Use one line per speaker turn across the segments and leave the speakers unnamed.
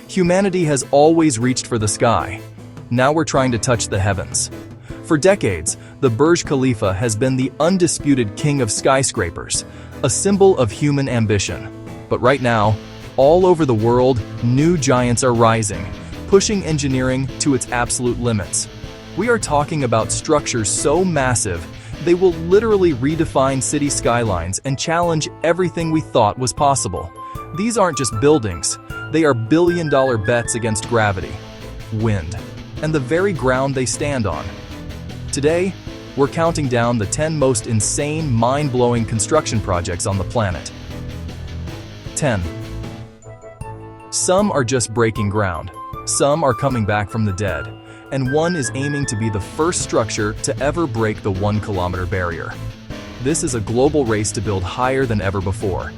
Humanity has always reached for the sky. Now we're trying to touch the heavens. For decades, the Burj Khalifa has been the undisputed king of skyscrapers, a symbol of human ambition. But right now, all over the world, new giants are rising, pushing engineering to its absolute limits. We are talking about structures so massive, they will literally redefine city skylines and challenge everything we thought was possible. These aren't just buildings, they are billion-dollar bets against gravity, wind, and the very ground they stand on. Today, we're counting down the 10 most insane, mind-blowing construction projects on the planet. 10. Some are just breaking ground, some are coming back from the dead, and one is aiming to be the first structure to ever break the 1-kilometer barrier. This is a global race to build higher than ever before.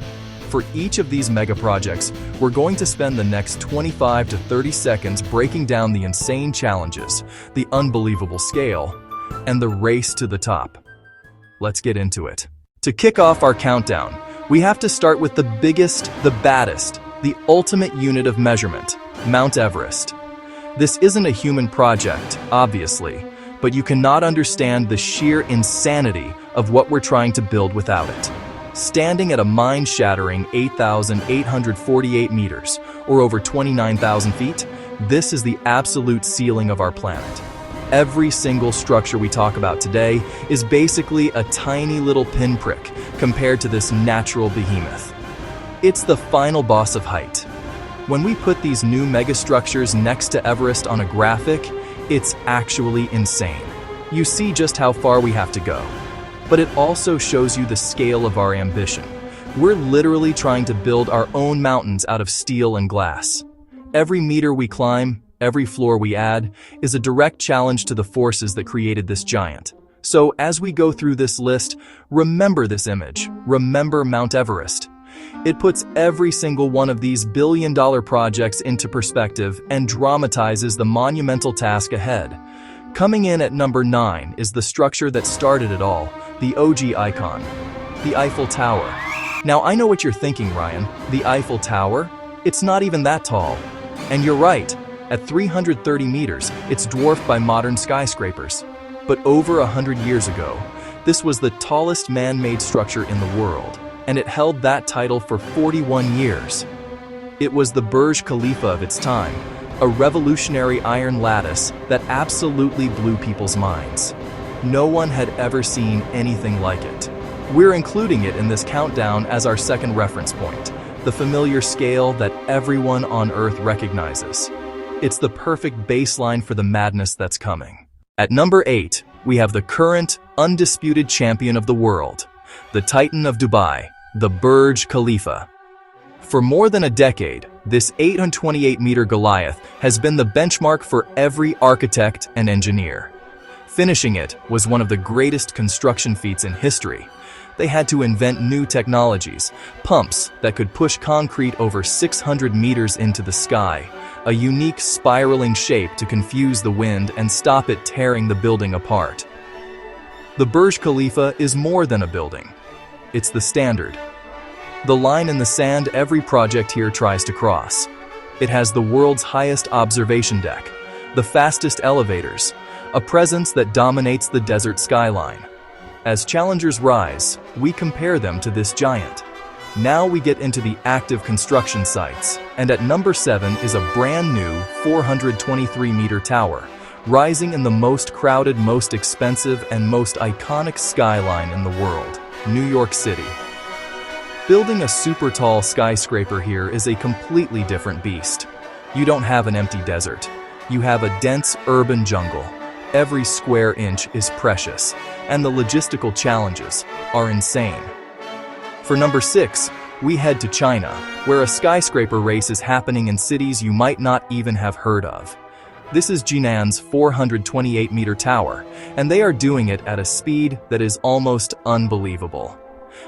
For each of these mega projects, we're going to spend the next 25 to 30 seconds breaking down the insane challenges, the unbelievable scale, and the race to the top. Let's get into it. To kick off our countdown, we have to start with the biggest, the baddest, the ultimate unit of measurement, Mount Everest. This isn't a human project, obviously, but you cannot understand the sheer insanity of what we're trying to build without it. Standing at a mind-shattering 8,848 meters, or over 29,000 feet, this is the absolute ceiling of our planet. Every single structure we talk about today is basically a tiny little pinprick compared to this natural behemoth. It's the final boss of height. When we put these new megastructures next to Everest on a graphic, it's actually insane. You see just how far we have to go. But it also shows you the scale of our ambition. We're literally trying to build our own mountains out of steel and glass. Every meter we climb, every floor we add, is a direct challenge to the forces that created this giant. So as we go through this list, remember this image. Remember Mount Everest. It puts every single one of these billion-dollar projects into perspective and dramatizes the monumental task ahead. Coming in at number 9 is the structure that started it all, the OG icon, the Eiffel Tower. Now I know what you're thinking, Ryan. The Eiffel Tower? It's not even that tall. And you're right. At 330 meters, it's dwarfed by modern skyscrapers. But over 100 years ago, this was the tallest man-made structure in the world, and it held that title for 41 years. It was the Burj Khalifa of its time, a revolutionary iron lattice that absolutely blew people's minds. No one had ever seen anything like it. We're including it in this countdown as our second reference point, the familiar scale that everyone on Earth recognizes. It's the perfect baseline for the madness that's coming. At number 8, we have the current, undisputed champion of the world, the Titan of Dubai, the Burj Khalifa. For more than a decade, this 828-meter Goliath has been the benchmark for every architect and engineer. Finishing it was one of the greatest construction feats in history. They had to invent new technologies, pumps that could push concrete over 600 meters into the sky, a unique spiraling shape to confuse the wind and stop it tearing the building apart. The Burj Khalifa is more than a building. It's the standard. The line in the sand every project here tries to cross. It has the world's highest observation deck, the fastest elevators, a presence that dominates the desert skyline. As challengers rise, we compare them to this giant. Now we get into the active construction sites, and at number 7 is a brand new 423-meter tower, rising in the most crowded, most expensive, and most iconic skyline in the world, New York City. Building a super tall skyscraper here is a completely different beast. You don't have an empty desert. You have a dense urban jungle. Every square inch is precious, and the logistical challenges are insane. For number 6, we head to China, where a skyscraper race is happening in cities you might not even have heard of. This is Jinan's 428-meter tower, and they are doing it at a speed that is almost unbelievable.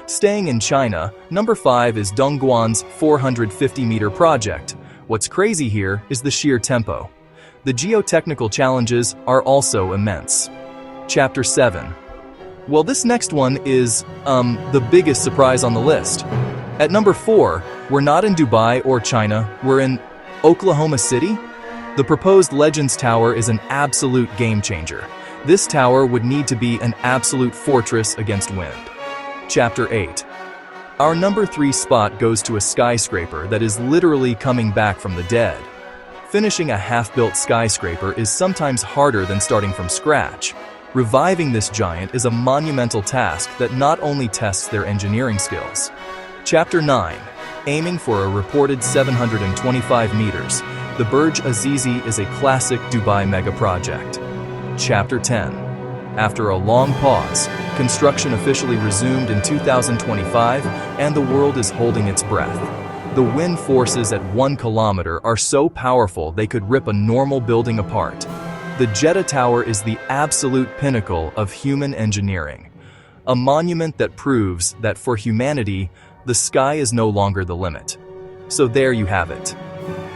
Staying in China, number 5 is Dongguan's 450-meter project. What's crazy here is the sheer tempo. The geotechnical challenges are also immense. Chapter 7. Well, this next one is, the biggest surprise on the list. At number 4, we're not in Dubai or China, we're in Oklahoma City? The proposed Legends Tower is an absolute game changer. This tower would need to be an absolute fortress against wind. Chapter 8. Our number 3 spot goes to a skyscraper that is literally coming back from the dead. Finishing a half-built skyscraper is sometimes harder than starting from scratch. Reviving this giant is a monumental task that not only tests their engineering skills. Chapter 9. Aiming for a reported 725 meters, the Burj Azizi is a classic Dubai mega project. Chapter 10. After a long pause, construction officially resumed in 2025, and the world is holding its breath. The wind forces at 1 kilometer are so powerful they could rip a normal building apart. The Jeddah Tower is the absolute pinnacle of human engineering, a monument that proves that for humanity, the sky is no longer the limit. So there you have it.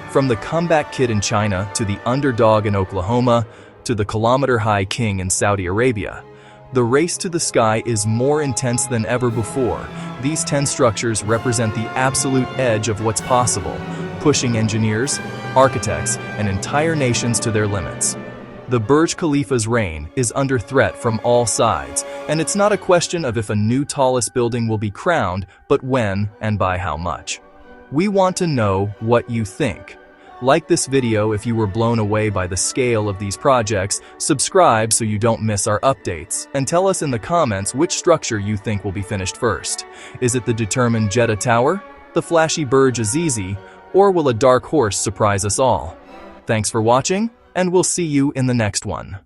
From the comeback kid in China to the underdog in Oklahoma to the kilometer-high king in Saudi Arabia, the race to the sky is more intense than ever before. These 10 structures represent the absolute edge of what's possible, pushing engineers, architects, and entire nations to their limits. The Burj Khalifa's reign is under threat from all sides, and it's not a question of if a new tallest building will be crowned, but when and by how much. We want to know what you think. Like this video if you were blown away by the scale of these projects, subscribe so you don't miss our updates, and tell us in the comments which structure you think will be finished first. Is it the determined Jeddah Tower, the flashy Burj Azizi, or will a dark horse surprise us all? Thanks for watching, and we'll see you in the next one.